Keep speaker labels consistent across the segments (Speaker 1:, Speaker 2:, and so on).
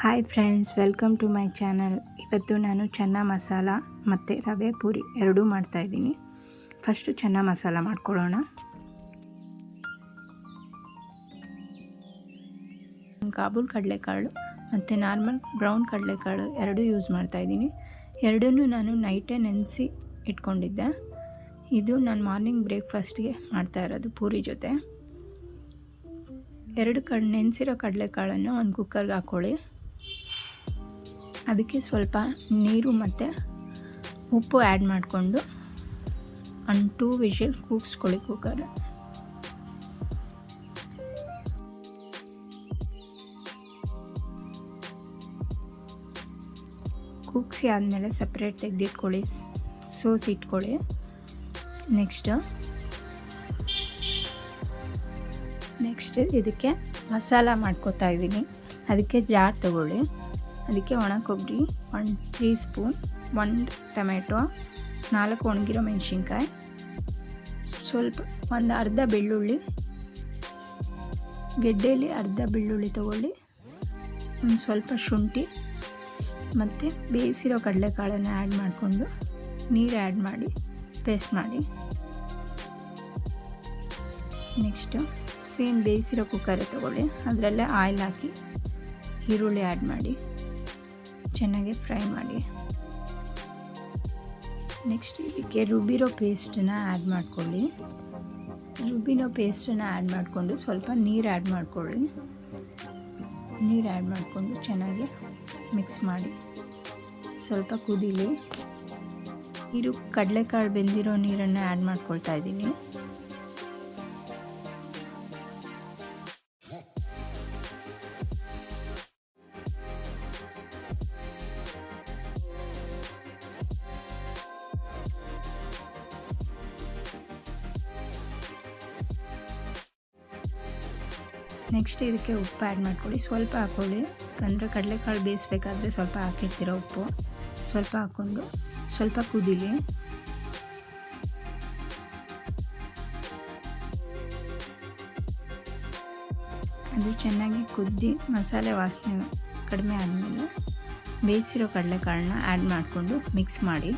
Speaker 1: Hi friends, welcome to my channel. ಇವತ್ತು ನಾನು ಚೆನ್ನ ಮಸಾಲ ಮತ್ತು ರವೆ ಪೂರಿ ಎರಡೂ ಮಾಡ್ತಾಯಿದ್ದೀನಿ. ಫಸ್ಟು ಚೆನ್ನ ಮಸಾಲ ಮಾಡ್ಕೊಳ್ಳೋಣ. ಕಾಬೂಲ್ ಕಡಲೆಕಾಳು ಮತ್ತು ನಾರ್ಮಲ್ ಬ್ರೌನ್ ಕಡಲೆಕಾಳು ಎರಡೂ ಯೂಸ್ ಮಾಡ್ತಾಯಿದ್ದೀನಿ. ಎರಡನ್ನೂ ನಾನು ನೈಟೇ ನೆನೆಸಿ ಇಟ್ಕೊಂಡಿದ್ದೆ. ಇದು ನಾನು ಮಾರ್ನಿಂಗ್ ಬ್ರೇಕ್ಫಾಸ್ಟ್ಗೆ ಮಾಡ್ತಾ ಇರೋದು ಪೂರಿ ಜೊತೆ. ಎರಡು ನೆನೆಸಿರೋ ಕಡಲೆಕಾಳನ್ನು ಒಂದು ಕುಕ್ಕರ್ಗೆ ಹಾಕ್ಕೊಳ್ಳಿ. ಅದಕ್ಕೆ ಸ್ವಲ್ಪ ನೀರು ಮತ್ತು ಉಪ್ಪು ಆ್ಯಡ್ ಮಾಡಿಕೊಂಡು 2 ವಿಷಲ್ ಕೂಗಿಸ್ಕೊಳ್ಳಿ ಕುಕ್ಕರ್. ಕೂಗಿಸಿ ಆದಮೇಲೆ ಸಪ್ರೇಟ್ ತೆಗೆದಿಟ್ಕೊಳ್ಳಿ, ಸೋಸಿಟ್ಕೊಳ್ಳಿ. ನೆಕ್ಸ್ಟ್ ಇದಕ್ಕೆ ಮಸಾಲ ಮಾಡ್ಕೊತಾ ಇದ್ದೀನಿ. ಅದಕ್ಕೆ ಜಾರ್ ತಗೊಳ್ಳಿ. ಅದಕ್ಕೆ ಒಣ ಕೊಬ್ಬರಿ 1 ಟೀ ಸ್ಪೂನ್, 1 ಟೊಮೆಟೊ, 4 ಒಣಗಿರೋ ಮೆಣಸಿನ್ಕಾಯಿ, ಸ್ವಲ್ಪ ಒಂದು ಅರ್ಧ ಬೆಳ್ಳುಳ್ಳಿ, ಗೆಡ್ಡೆಯಲ್ಲಿ ಅರ್ಧ ಬೆಳ್ಳುಳ್ಳಿ ತಗೊಳ್ಳಿ, ಒಂದು ಸ್ವಲ್ಪ ಶುಂಠಿ ಮತ್ತು ಬೇಯಿಸಿರೋ ಕಡಲೆಕಾಳನ್ನು ಆ್ಯಡ್ ಮಾಡಿಕೊಂಡು ನೀರು ಆ್ಯಡ್ ಮಾಡಿ ಪೇಸ್ಟ್ ಮಾಡಿ. ನೆಕ್ಸ್ಟು ಸೇಮ್ ಬೇಯಿಸಿರೋ ಕುಕ್ಕರೇ ತಗೊಳ್ಳಿ. ಅದರಲ್ಲೇ ಆಯಿಲ್ ಹಾಕಿ ಈರುಳ್ಳಿ ಆ್ಯಡ್ ಮಾಡಿ ಚೆನ್ನಾಗಿ ಫ್ರೈ ಮಾಡಿ. ನೆಕ್ಸ್ಟ್ ಇದಕ್ಕೆ ರುಬ್ಬಿರೋ ಪೇಸ್ಟನ್ನು ಆ್ಯಡ್ ಮಾಡ್ಕೊಳ್ಳಿ. ರುಬ್ಬಿರೋ ಪೇಸ್ಟನ್ನು ಆ್ಯಡ್ ಮಾಡಿಕೊಂಡು ಸ್ವಲ್ಪ ನೀರು ಆ್ಯಡ್ ಮಾಡ್ಕೊಳ್ಳಿ. ನೀರು ಆ್ಯಡ್ ಮಾಡಿಕೊಂಡು ಚೆನ್ನಾಗಿ ಮಿಕ್ಸ್ ಮಾಡಿ ಸ್ವಲ್ಪ ಕುದೀಲಿ. ನೀರು ಕಡಲೆಕಾಳು ಬೆಂದಿರೋ ನೀರನ್ನು ಆ್ಯಡ್ ಮಾಡ್ಕೊಳ್ತಾ ಇದ್ದೀನಿ. ನೆಕ್ಸ್ಟ್ ಇದಕ್ಕೆ ಉಪ್ಪು ಆ್ಯಡ್ ಮಾಡ್ಕೊಳ್ಳಿ. ಸ್ವಲ್ಪ ಹಾಕ್ಕೊಳ್ಳಿ, ಯಾಕಂದರೆ ಕಡಲೆಕಾಳು ಬೇಯಿಸ್ಬೇಕಾದ್ರೆ ಸ್ವಲ್ಪ ಹಾಕಿರ್ತೀರ ಉಪ್ಪು. ಸ್ವಲ್ಪ ಹಾಕ್ಕೊಂಡು ಸ್ವಲ್ಪ ಕುದೀಲಿ. ಅದು ಚೆನ್ನಾಗಿ ಕುದ್ದಿ ಮಸಾಲೆ ವಾಸನೆ ಕಡಿಮೆ ಆದಮೇಲೆ ಬೇಯಿಸಿರೋ ಕಡಲೆಕಾಳನ್ನ ಆ್ಯಡ್ ಮಾಡಿಕೊಂಡು ಮಿಕ್ಸ್ ಮಾಡಿ.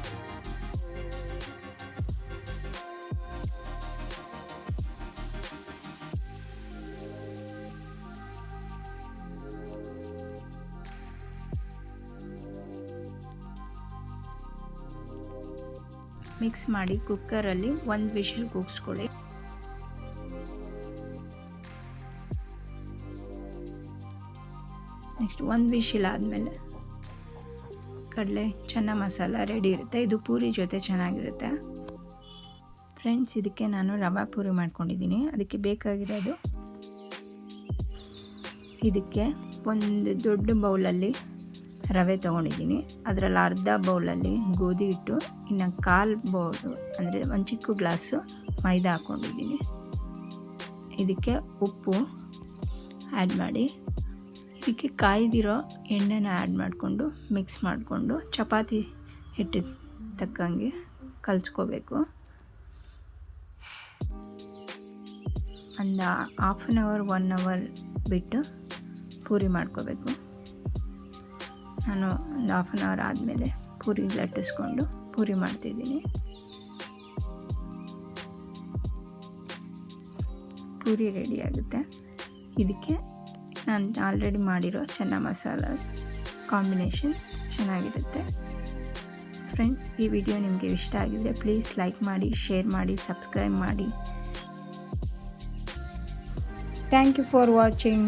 Speaker 1: ಮಿಕ್ಸ್ ಮಾಡಿ ಕುಕ್ಕರಲ್ಲಿ 1 ವಿಷಲ್ ಕೂಗಿಸ್ಕೊಳ್ಳಿ. ನೆಕ್ಸ್ಟ್ 1 ವಿಷಲ್ ಆದಮೇಲೆ ಚೆನ್ನ ಮಸಾಲ ರೆಡಿ ಇರುತ್ತೆ. ಇದು ಪೂರಿ ಜೊತೆ ಚೆನ್ನಾಗಿರುತ್ತೆ. ಫ್ರೆಂಡ್ಸ್, ಇದಕ್ಕೆ ನಾನು ರವೆ ಪೂರಿ ಮಾಡ್ಕೊಂಡಿದ್ದೀನಿ. ಅದಕ್ಕೆ ಬೇಕಾಗಿರೋದು, ಇದಕ್ಕೆ ಒಂದು ದೊಡ್ಡ ಬೌಲಲ್ಲಿ ರವೆ ತೊಗೊಂಡಿದ್ದೀನಿ. ಅದರಲ್ಲಿ ಅರ್ಧ ಬೌಲಲ್ಲಿ ಗೋಧಿ ಹಿಟ್ಟು, ಇನ್ನು 1/4 ಬೌಲು ಅಂದರೆ ಒಂದು ಚಿಕ್ಕ ಗ್ಲಾಸು ಮೈದಾ ಹಾಕ್ಕೊಂಡಿದ್ದೀನಿ. ಇದಕ್ಕೆ ಉಪ್ಪು ಆ್ಯಡ್ ಮಾಡಿ, ಇದಕ್ಕೆ ಕಾಯ್ದಿರೋ ಎಣ್ಣೆನ ಆ್ಯಡ್ ಮಾಡಿಕೊಂಡು ಮಿಕ್ಸ್ ಮಾಡಿಕೊಂಡು ಚಪಾತಿ ಹಿಟ್ಟಿಗೆ ತಕ್ಕಂಗೆ ಕಲಿಸ್ಕೋಬೇಕು. ಒಂದು 1/2 ಅವರ್ 1 ಅವರ್ ಬಿಟ್ಟು ಪೂರಿ ಮಾಡ್ಕೋಬೇಕು. ನಾನು ಒಂದು 1/2 ಅವರ್ ಆದಮೇಲೆ ಪೂರಿ ಲಟ್ಟಿಸ್ಕೊಂಡು ಪೂರಿ ಮಾಡ್ತಿದ್ದೀನಿ. ಪೂರಿ ರೆಡಿ ಆಗುತ್ತೆ. ಇದಕ್ಕೆ ನಾನು ಆಲ್ರೆಡಿ ಮಾಡಿರೋ ಚೆನ್ನ ಮಸಾಲ ಕಾಂಬಿನೇಷನ್ ಚೆನ್ನಾಗಿರುತ್ತೆ. ಫ್ರೆಂಡ್ಸ್, ಈ ವಿಡಿಯೋ ನಿಮಗೆ ಇಷ್ಟ ಆಗಿದ್ರೆ ಪ್ಲೀಸ್ ಲೈಕ್ ಮಾಡಿ, ಶೇರ್ ಮಾಡಿ, ಸಬ್ಸ್ಕ್ರೈಬ್ ಮಾಡಿ. Thank you for watching.